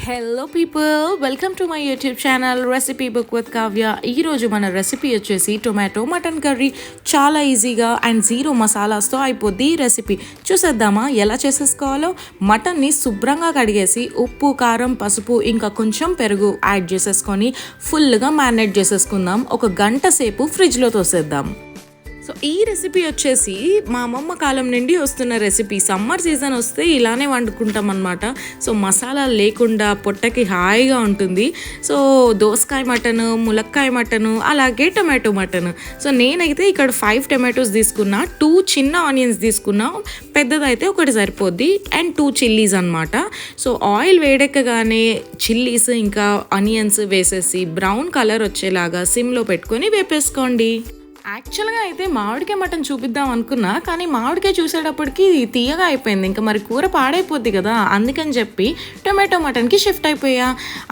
Hello people, welcome to my YouTube channel recipe book with Kavya. ఈరోజు మన recipe వచ్చేసి tomato mutton curry. చాలా ఈజీగా అండ్ జీరో మసాలాస్తో అయిపోద్ది ఈ రెసిపీ. చూసేద్దామా ఎలా చేసేసుకోవాలో. మటన్ని శుభ్రంగా కడిగేసి ఉప్పు, కారం, పసుపు ఇంకా కొంచెం పెరుగు యాడ్ చేసేసుకొని ఫుల్గా మ్యారినేట్ చేసేసుకుందాం. ఒక గంట సేపు ఫ్రిడ్జ్లో తోసేద్దాం. సో ఈ రెసిపీ వచ్చేసి మా అమ్మమ్మ కాలం నుండి వస్తున్న రెసిపీ. సమ్మర్ సీజన్ వస్తే ఇలానే వండుకుంటాం అనమాట. సో మసాలా లేకుండా పొట్టకి హాయిగా ఉంటుంది. సో దోసకాయ మటన్, ములక్కాయ మటన్, అలాగే టొమాటో మటన్. సో నేనైతే ఇక్కడ 5 టొమాటోస్ తీసుకున్నా, 2 చిన్న ఆనియన్స్ తీసుకున్నా, పెద్దదైతే ఒకటి సరిపోద్ది, అండ్ 2 చిల్లీస్ అనమాట. సో ఆయిల్ వేడెక్కగానే చిల్లీస్ ఇంకా ఆనియన్స్ వేసేసి బ్రౌన్ కలర్ వచ్చేలాగా సిమ్లో పెట్టుకొని వేపేసుకోండి. యాక్చువల్గా అయితే మామిడికాయ మటన్ చూపిద్దాం అనుకున్నా, కానీ మామిడికాయ చూసేటప్పటికి తీయగా అయిపోయింది. ఇంకా మరి కూర పాడైపోద్ది కదా, అందుకని చెప్పి టొమాటో మటన్కి షిఫ్ట్ అయిపోయా.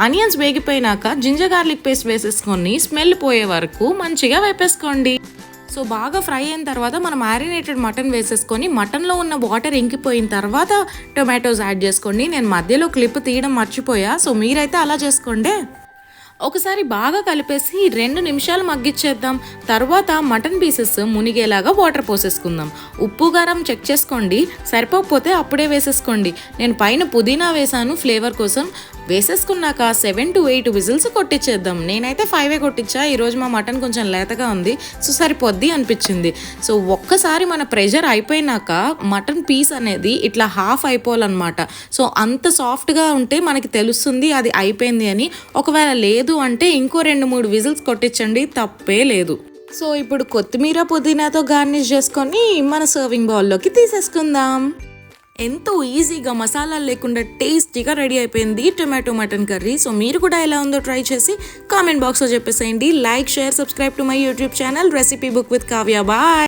ఆనియన్స్ వేగిపోయినాక జింజర్ గార్లిక్ పేస్ట్ వేసేసుకొని స్మెల్ పోయే వరకు మంచిగా వేపేసుకోండి. సో బాగా ఫ్రై అయిన తర్వాత మనం మ్యారినేటెడ్ మటన్ వేసేసుకొని మటన్లో ఉన్న వాటర్ ఇంకిపోయిన తర్వాత టొమాటోస్ యాడ్ చేసుకోండి. నేను మధ్యలో క్లిప్ తీయడం మర్చిపోయా, సో మీరైతే అలా చేసుకోండి. ఒకసారి బాగా కలిపేసి 2 నిమిషాలు మగ్గిచ్చేద్దాం. తర్వాత మటన్ పీసెస్ మునిగేలాగా వాటర్ పోసేసుకుందాం. ఉప్పు కారం చెక్ చేసుకోండి, సరిపోకపోతే అప్పుడే వేసేసుకోండి. నేను పైన పుదీనా వేసాను ఫ్లేవర్ కోసం. వేసేసుకున్నాక 7 to 8 విజిల్స్ కొట్టించేద్దాం. నేనైతే 5 కొట్టించా. ఈరోజు మా మటన్ కొంచెం లేతగా ఉంది, సో సరిపోద్ది అనిపించింది. సో ఒక్కసారి మన ప్రెషర్ అయిపోయినాక మటన్ పీస్ అనేది ఇట్లా హాఫ్ అయిపోవాలన్నమాట. సో అంత సాఫ్ట్గా ఉంటే మనకి తెలుస్తుంది అది అయిపోయింది అని. ఒకవేళ లేదు అంటే ఇంకో 2-3 విజిల్స్ కొట్టించండి, తప్పే లేదు. సో ఇప్పుడు కొత్తిమీర, పుదీనాతో గార్నిష్ చేసుకొని మన సర్వింగ్ బౌల్లోకి తీసేసుకుందాం. ఎంతో ఈజీగా మసాలాలు లేకుండా టేస్టీగా రెడీ అయిపోయింది టొమాటో మటన్ కర్రీ. సో మీరు కూడా ఎలా ఉందో ట్రై చేసి కామెంట్ బాక్స్లో చెప్పేసేయండి. Like, share, subscribe to my YouTube channel recipe book with Kavya. Bye.